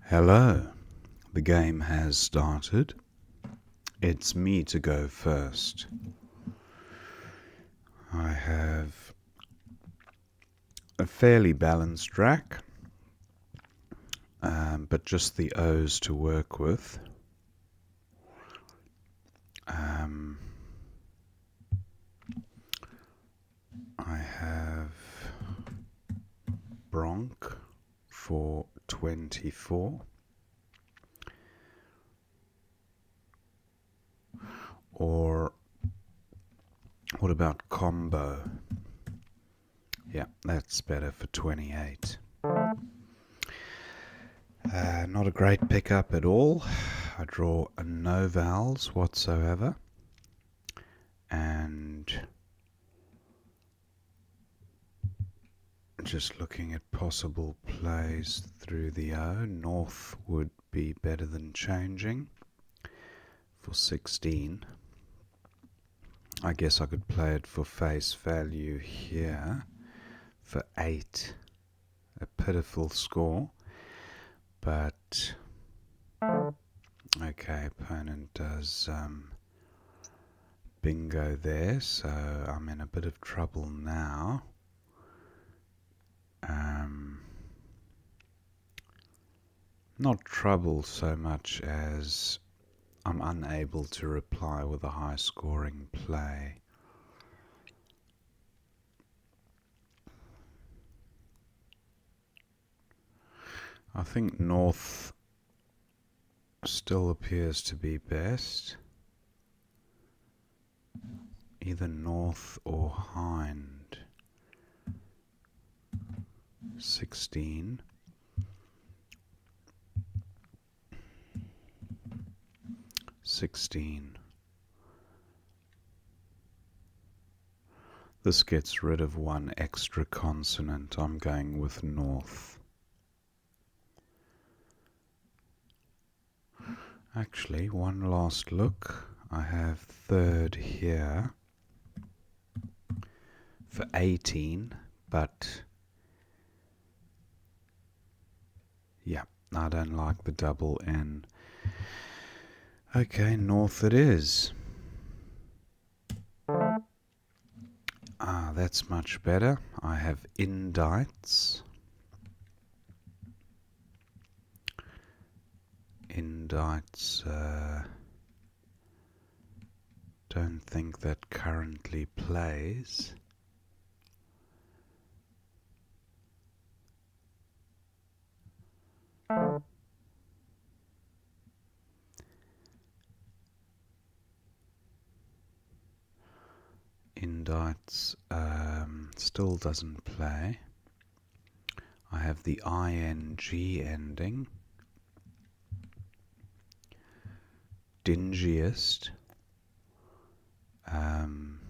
Hello, the game has started. It's me to go first. I have a fairly balanced rack, but just the O's to work with. I have Bronc for 24. Or what about combo? Yeah, that's better for 28. Not a great pickup at all. I draw no vowels whatsoever. And just looking at possible plays through the O, north would be better than changing for 16. I guess I could play it for face value here for 8. A pitiful score, but okay, opponent does bingo there, so I'm in a bit of trouble now. Not trouble so much as I'm unable to reply with a high scoring play. I think north still appears to be best. Either north or hind. 16. This gets rid of one extra consonant. I'm going with north. Actually, one last look. I have third here for 18, but yeah, I don't like the double N. Okay, north it is. That's much better. I have indites. Indites, don't think that currently plays. Indites still doesn't play. I have the ing ending. Dingiest. I'm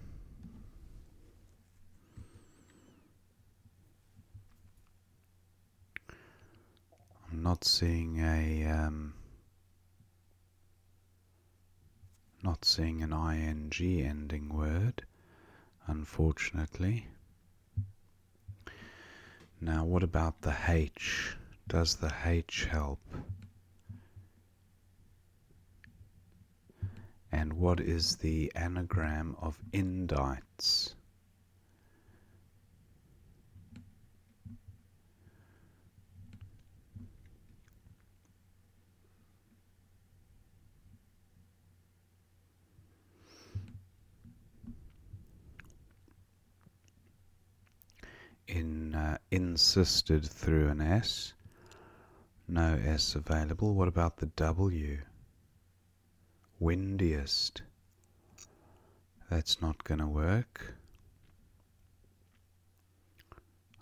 not seeing an ing ending word, unfortunately. Now, what about the H? Does the H help? And what is the anagram of indites? Insisted through an S. No S available. What about the W? Windiest. That's not going to work.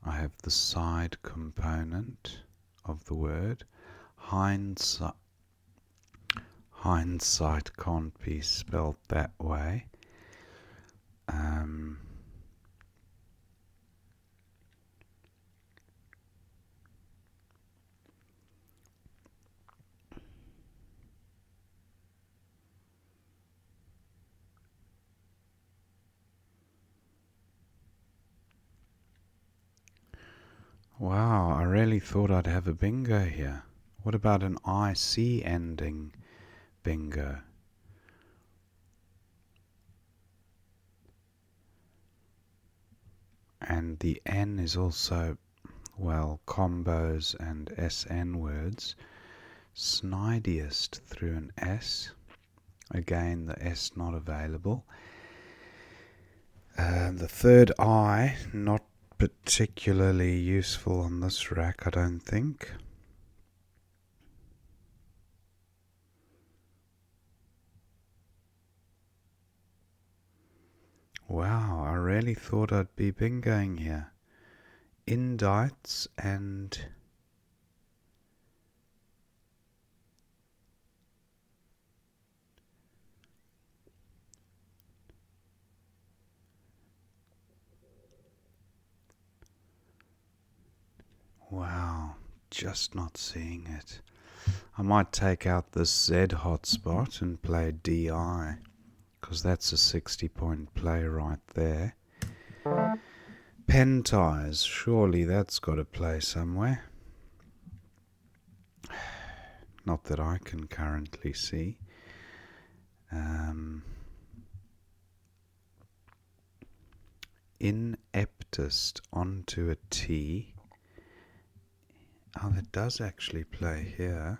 I have the side component of the word. Hindsight can't be spelt that way. Wow, I really thought I'd have a bingo here. What about an IC ending bingo? And the N is also, well, combos and SN words. Snidiest through an S. Again, the S not available. The third I, not particularly useful on this rack, I don't think. Wow, I really thought I'd be bingoing here. Indites and... Wow, just not seeing it. I might take out this Z hotspot and play DI, because that's a 60-point play right there. Penties, surely that's got to play somewhere. Not that I can currently see. Ineptest onto a T. Oh, that does actually play here.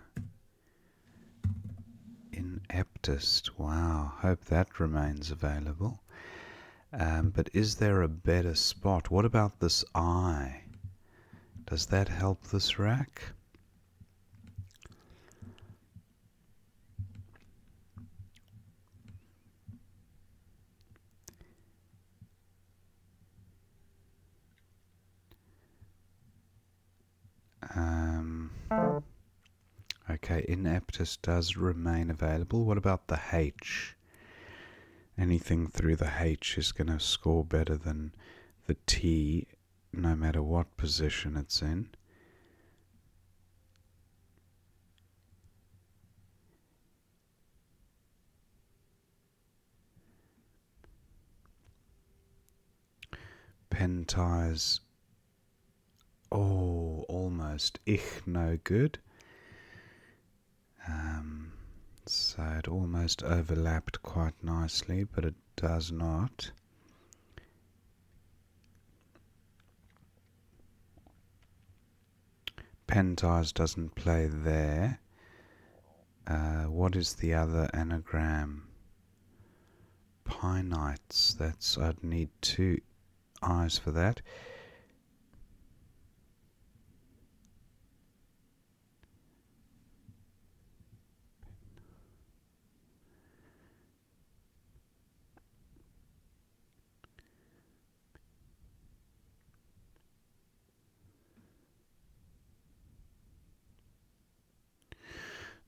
Ineptest. Wow, hope that remains available. But is there a better spot? What about this I? Does that help this rack? Okay, ineptest does remain available. What about the H? Anything through the H is going to score better than the T, no matter what position it's in. Penties. Oh, almost. No good. So it almost overlapped quite nicely, but it does not. Penties doesn't play there. What is the other anagram? Pinites. That's, I'd need two eyes for that.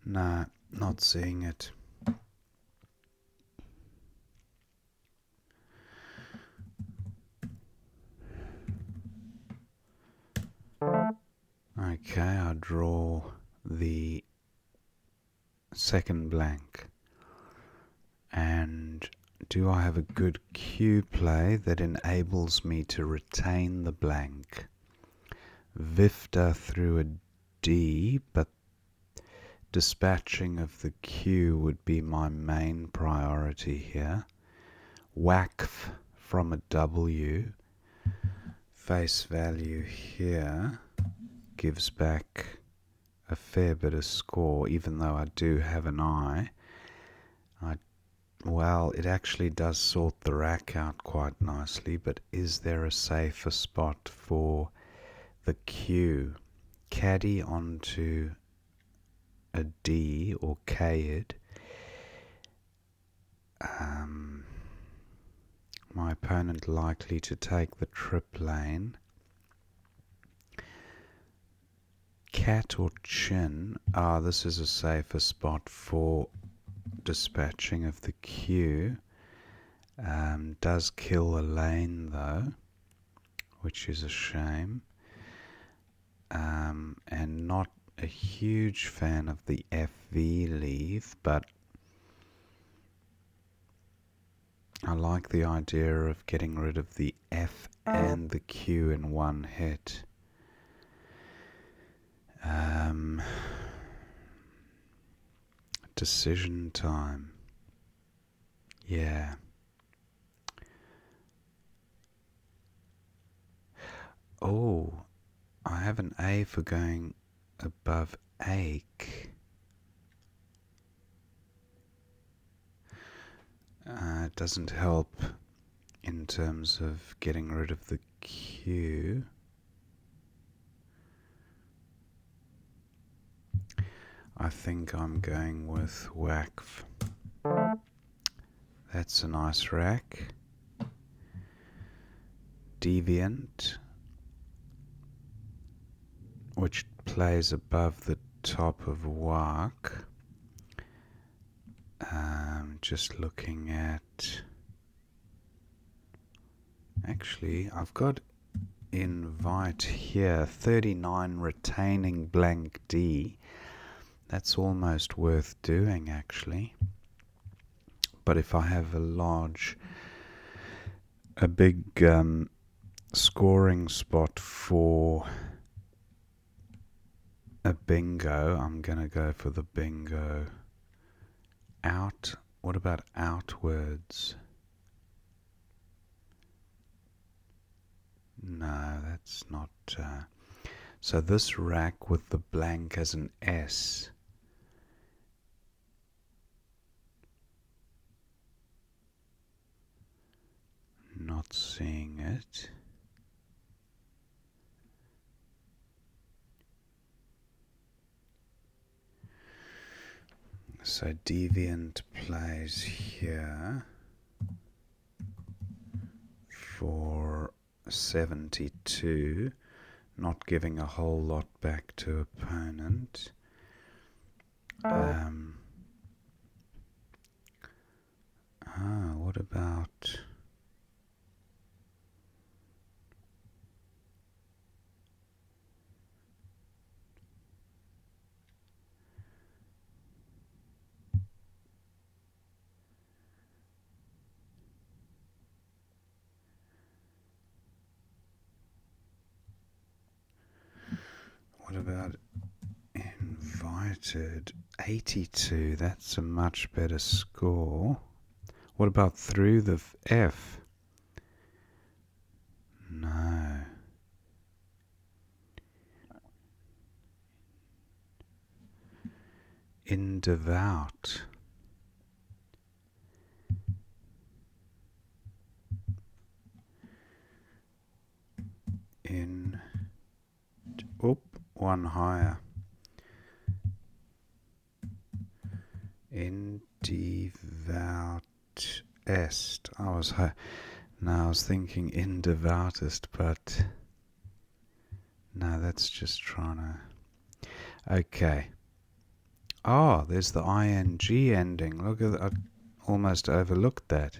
Nah, not seeing it. Okay, I draw the second blank. And do I have a good cue play that enables me to retain the blank? Vifta through a D, but dispatching of the cue would be my main priority here. Waqf from a W, face value here, gives back a fair bit of score, even though I do have an I. Well, it actually does sort the rack out quite nicely, but is there a safer spot for the cue? Caddy onto a D or K-id. My opponent likely to take the trip lane. Cat or chin. This is a safer spot for dispatching of the cue. Does kill a lane though, which is a shame. And not a huge fan of the FV leave, but I like the idea of getting rid of the F and the Q in one hit. decision time. Yeah. Oh, I have an A for going above ache. It doesn't help in terms of getting rid of the Q. I think I'm going with WACF. That's a nice rack. Deviant, which plays above the top of WAC. Just looking at... Actually, I've got invite here, 39 retaining blank D. That's almost worth doing, actually. But if I have a big scoring spot for a bingo, I'm going to go for the bingo. Out. What about outwards? No, that's not... So this rack with the blank as an S. Not seeing it. So Deviant plays here for 72, not giving a whole lot back to opponent. What about... What about invited? 82, that's a much better score. What about through the F? No. In devout. In... one higher. In devout est. I was thinking in devoutest, but no, that's just trying to... Okay. Oh, there's the ing ending. Look at that. I almost overlooked that.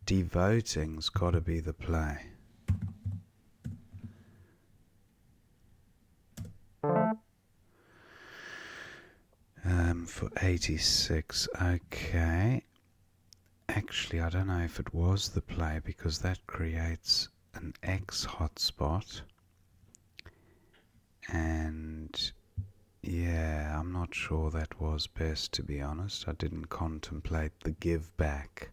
Devoting's got to be the play. For 86, okay. Actually, I don't know if it was the play because that creates an X hotspot. And yeah, I'm not sure that was best, to be honest. I didn't contemplate the give back.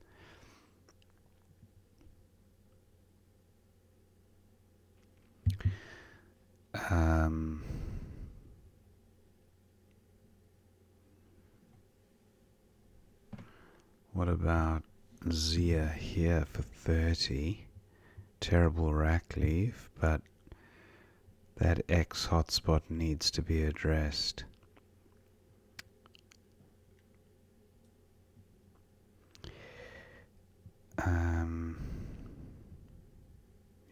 What about Zia here for 30? Terrible rack leave, but that X hotspot needs to be addressed.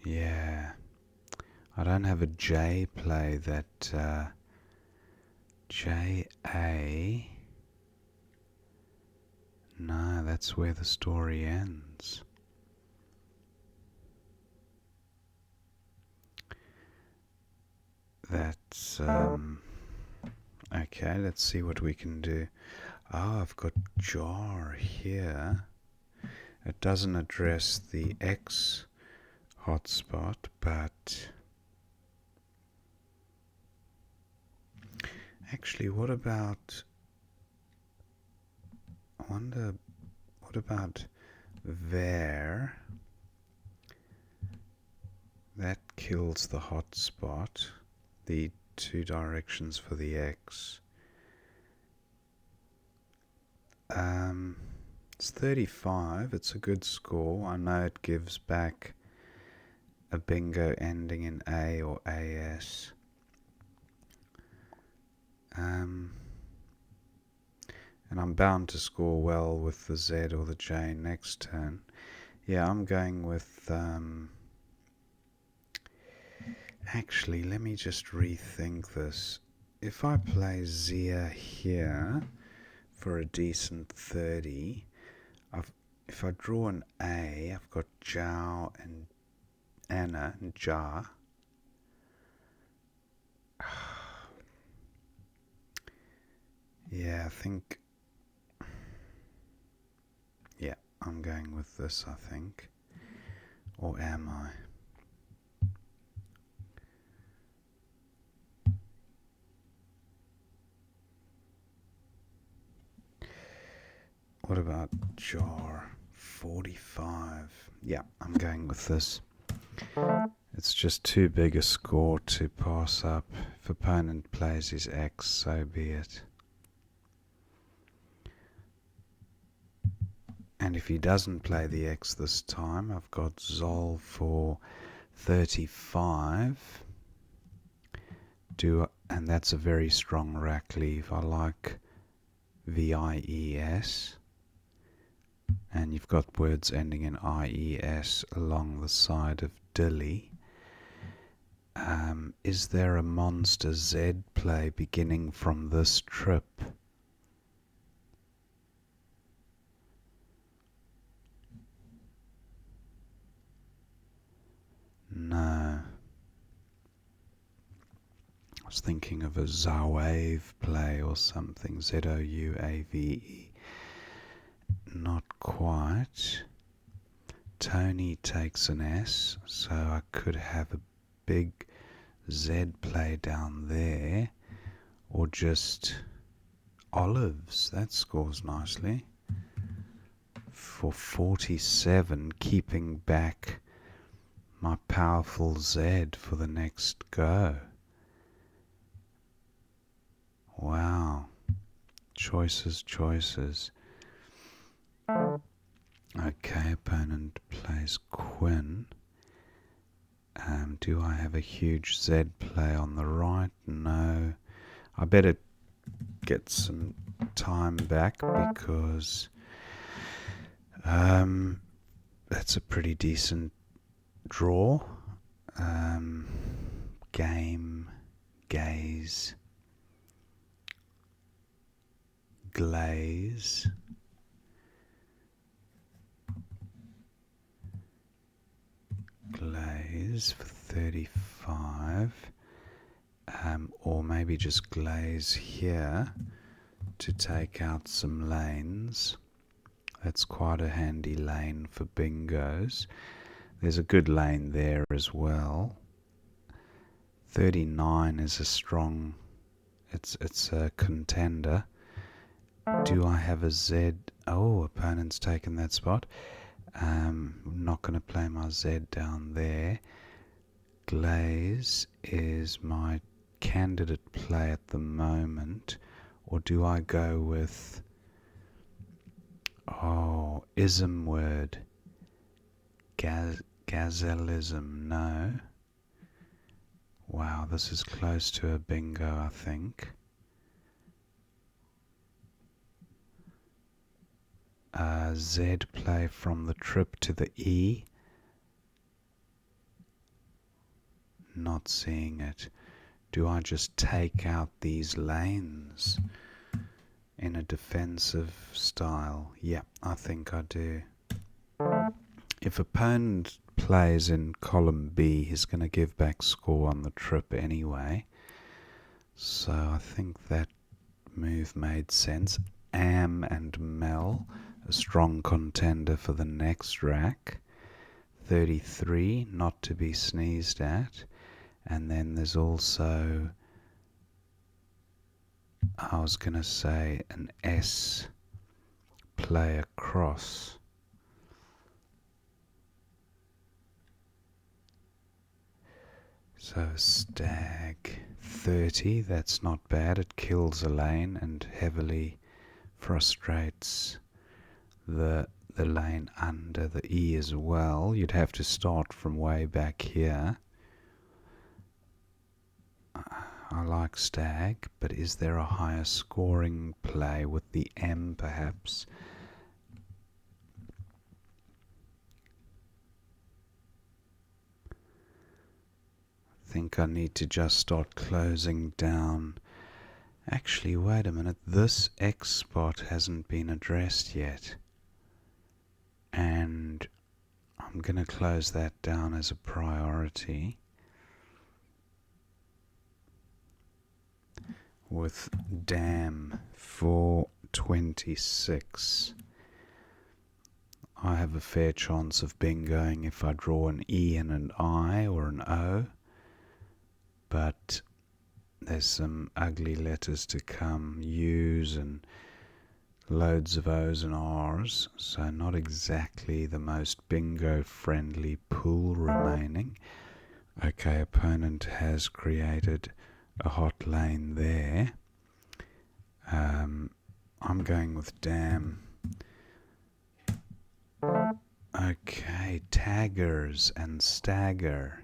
Yeah. I don't have a J play that... J-A... No, that's where the story ends. That's... Okay, let's see what we can do. Oh, I've got jar here. It doesn't address the X hotspot, but... Actually, what about wonder, what about there? That kills the hotspot. The two directions for the X. It's 35. It's a good score. I know it gives back a bingo ending in A or AS. And I'm bound to score well with the Z or the J next turn. Yeah, I'm going with... Actually, let me just rethink this. If I play Zia here for a decent 30, if I draw an A, I've got Zhao and Anna and Ja. Yeah, I think... Yeah, I'm going with this, I think. Or am I? What about Jar? 45. Yeah, I'm going with this. It's just too big a score to pass up. If opponent plays his X, so be it. And if he doesn't play the X this time, I've got Zol for 35. And that's a very strong rack leave. I like VIES. And you've got words ending in IES along the side of Dilly. Is there a monster Z play beginning from this trip? No. I was thinking of a Zouave play or something. Zouave. Not quite. Tony takes an S, so I could have a big Z play down there. Or just Olives. That scores nicely. For 47, keeping back my powerful Z for the next go. Wow. Choices. Okay, opponent plays Queen. Do I have a huge Z play on the right? No. I better get some time back because that's a pretty decent draw. Game, gaze, glaze, for 35, or maybe just glaze here to take out some lanes. That's quite a handy lane for bingos. There's a good lane there as well. 39 is a strong, it's a contender. Do I have a Z? Oh, opponent's taken that spot. I'm not going to play my Z down there. Glaze is my candidate play at the moment. Or do I go with... Oh, ism word. Gazellism, no. Wow, this is close to a bingo, I think. Z play from the trip to the E. Not seeing it. Do I just take out these lanes in a defensive style? Yeah, I think I do. If opponent plays in column B, he's going to give back score on the trip anyway. So I think that move made sense. Am and Mel, a strong contender for the next rack. 33, not to be sneezed at. And then there's also, I was going to say, an S play across. So stag 30, that's not bad. It kills a lane and heavily frustrates the lane under the E as well. You'd have to start from way back here. I like stag, but is there a higher scoring play with the M perhaps? I think I need to just start closing down. Actually, wait a minute, this X spot hasn't been addressed yet. And I'm going to close that down as a priority. With dam 426. I have a fair chance of bingoing if I draw an E and an I or an O. But there's some ugly letters to come, U's and loads of O's and R's, so not exactly the most bingo friendly pool remaining. Okay, opponent has created a hot lane there. I'm going with dam. Okay, taggers and stagger.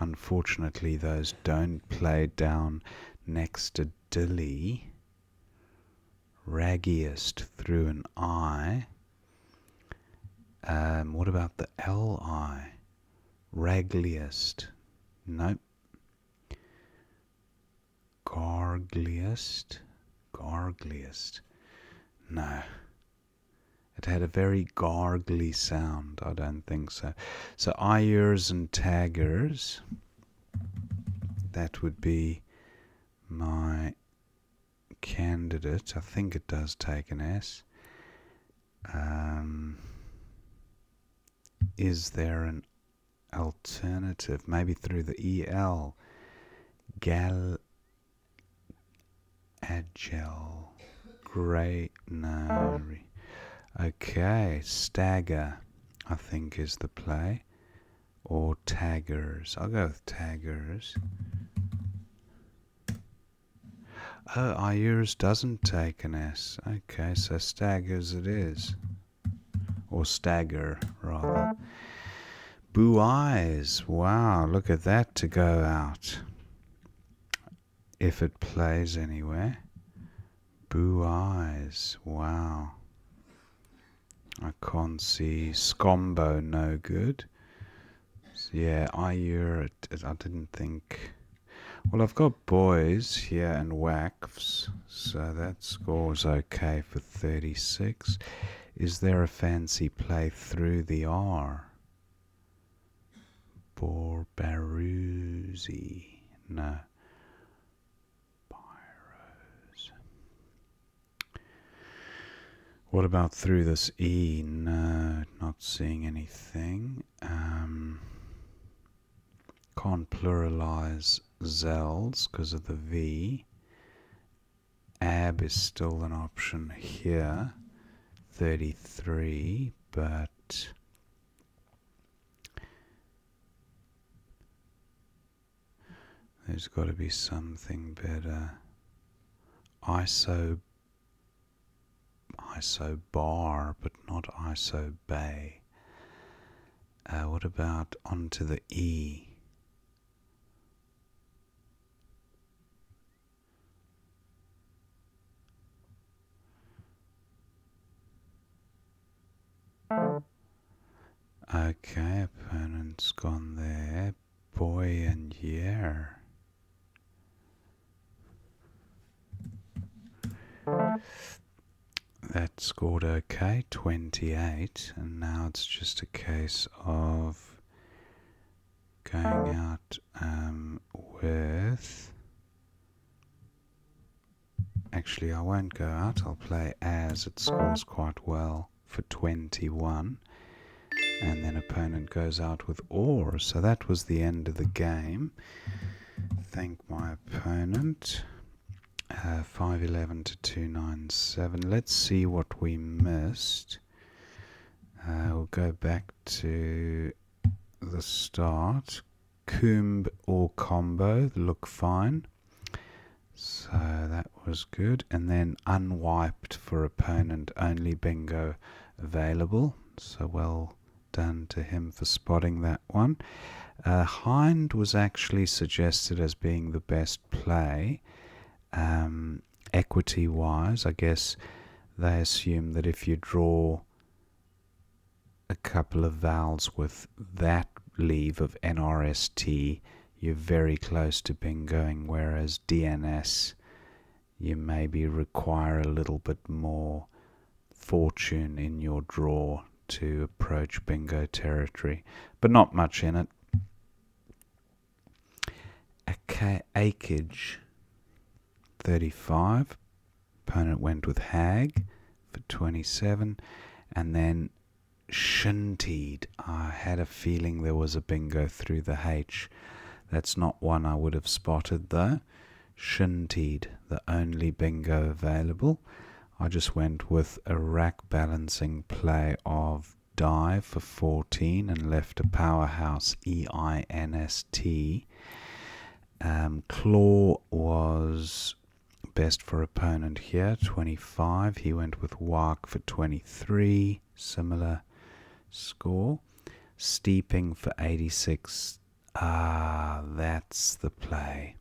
Unfortunately, those don't play down next to dilly. Raggiest through an I. What about the L-I? Ragliest. Nope. Gargliest. Gargliest. No. It had a very gargly sound. I don't think so. So Iers and taggers. That would be my candidate. I think it does take an S. Is there an alternative? Maybe through the EL. Agile. Grey. No. Okay. Stagger, I think, is the play. Or taggers. I'll go with taggers. Oh, Iers doesn't take an S. Okay, so staggers it is. Or stagger, rather. Boo eyes. Wow, look at that to go out. If it plays anywhere. Boo eyes. Wow. I can't see. Scombo, no good. So yeah, I didn't think. Well, I've got boys here and whacks, so that score's okay for 36. Is there a fancy play through the R? Baruzzi. No. Pyros. What about through this E? No, not seeing anything. Can't pluralize Zels because of the V. Ab is still an option here. 33, but there's got to be something better. ISO bar, but not ISO bay. What about onto the E? Okay, opponent's gone there. Boy and year. That scored okay, 28, and now it's just a case of going out with... Actually, I won't go out, I'll play as. It scores quite well for 21. And then opponent goes out with or. So that was the end of the game. Thank my opponent. 511 to 297. Let's see what we missed. We'll go back to the start. Coombe or combo look fine. So that was good. And then unwiped for opponent only bingo available. So well done to him for spotting that one. Hind was actually suggested as being the best play. Equity wise, I guess they assume that if you draw a couple of vowels with that leave of NRST, you're very close to bingoing, whereas DNS, you maybe require a little bit more fortune in your draw to approach bingo territory, but not much in it. Acreage 35, opponent went with hag for 27, and then shintied. I had a feeling there was a bingo through the H. That's not one I would have spotted though. Shintied, the only bingo available. I just went with a rack balancing play of die for 14 and left a powerhouse EINST. Claw was best for opponent here, 25. He went with Wark for 23, similar score. Steeping for 86. That's the play.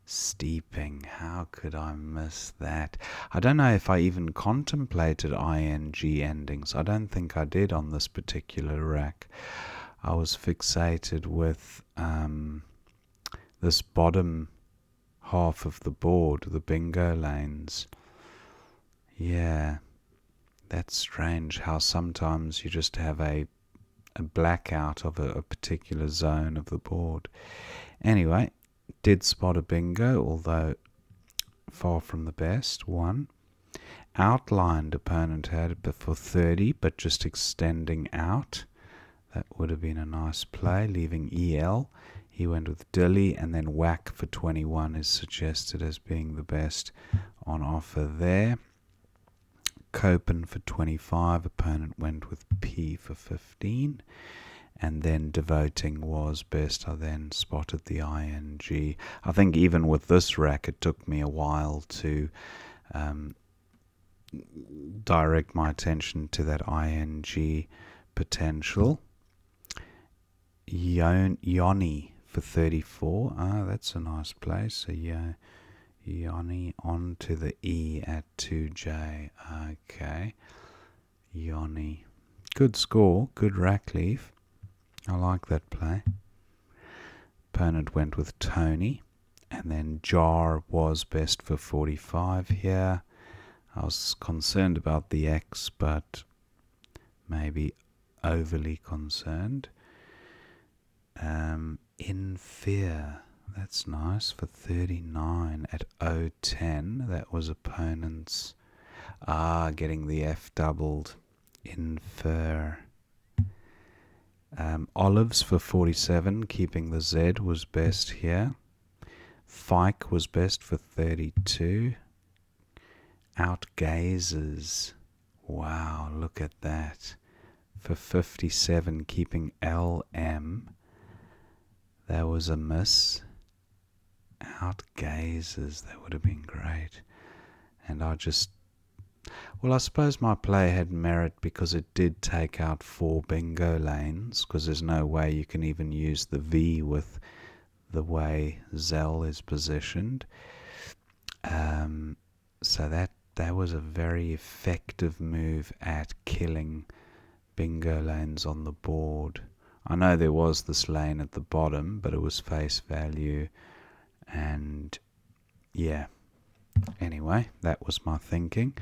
Steeping, how could I miss that? I don't know if I even contemplated ing endings. I don't think I did on this particular rack. I was fixated with this bottom half of the board, the bingo lanes. Yeah, that's strange how sometimes you just have a blackout of a particular zone of the board. Anyway, did spot a bingo, although far from the best. 1. Outlined opponent had it for 30, but just extending out. That would have been a nice play, leaving EL. He went with Dilly, and then Whack for 21 is suggested as being the best on offer there. Copen for 25, opponent went with P for 15. And then devoting was best. I then spotted the ing. I think even with this rack, it took me a while to direct my attention to that ing potential. Yoni for 34. That's a nice place. So Yoni on to the E at 2J. Okay. Yoni. Good score. Good rack leaf. I like that play. Opponent went with Tony. And then Jar was best for 45 here. I was concerned about the X, but maybe overly concerned. In Fear, that's nice, for 39 at 010. That was opponent's getting the F doubled. Infer. Olives for 47, keeping the Z was best here. Fike was best for 32. Outgazes, wow, look at that, for 57, keeping LM. That was a miss. Outgazes, that would have been great. And I suppose my play had merit because it did take out 4 bingo lanes, because there's no way you can even use the V with the way Zell is positioned. So that was a very effective move at killing bingo lanes on the board. I know there was this lane at the bottom, but it was face value, and yeah. Anyway, that was my thinking.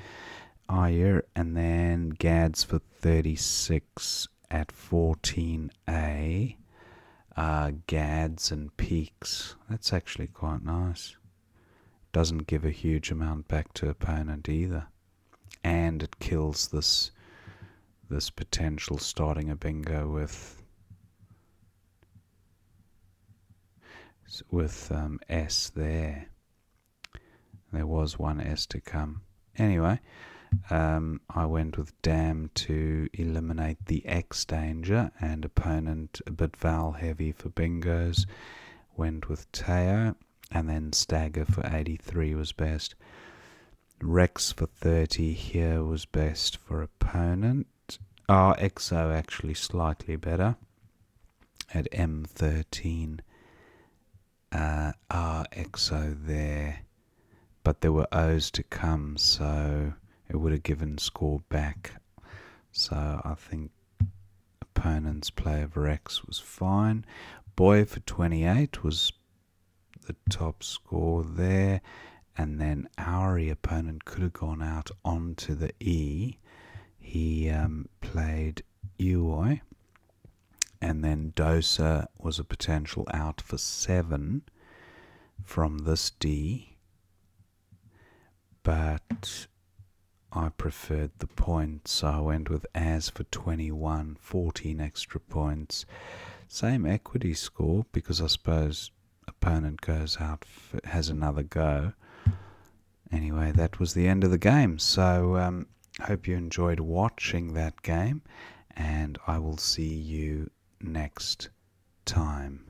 Ayer, and then Gads for 36 at 14A. Gads and Peaks. That's actually quite nice. Doesn't give a huge amount back to opponent either. And it kills this potential starting a bingo with S there. There was one S to come. Anyway, I went with dam to eliminate the X danger, and opponent a bit vowel heavy for bingos went with Teo, and then stagger for 83 was best. Rex for 30 here was best for opponent. XO actually slightly better at M13. XO there, but there were O's to come, so it would have given score back. So I think opponent's play of Rex was fine. Boy for 28 was the top score there, and then our opponent could have gone out onto the E. He played Uoi, and then Dosa was a potential out for 7 from this D, but I preferred the points, so I went with As for 21, 14 extra points. Same equity score, because I suppose opponent goes out, has another go. Anyway, that was the end of the game. So hope you enjoyed watching that game, and I will see you next time.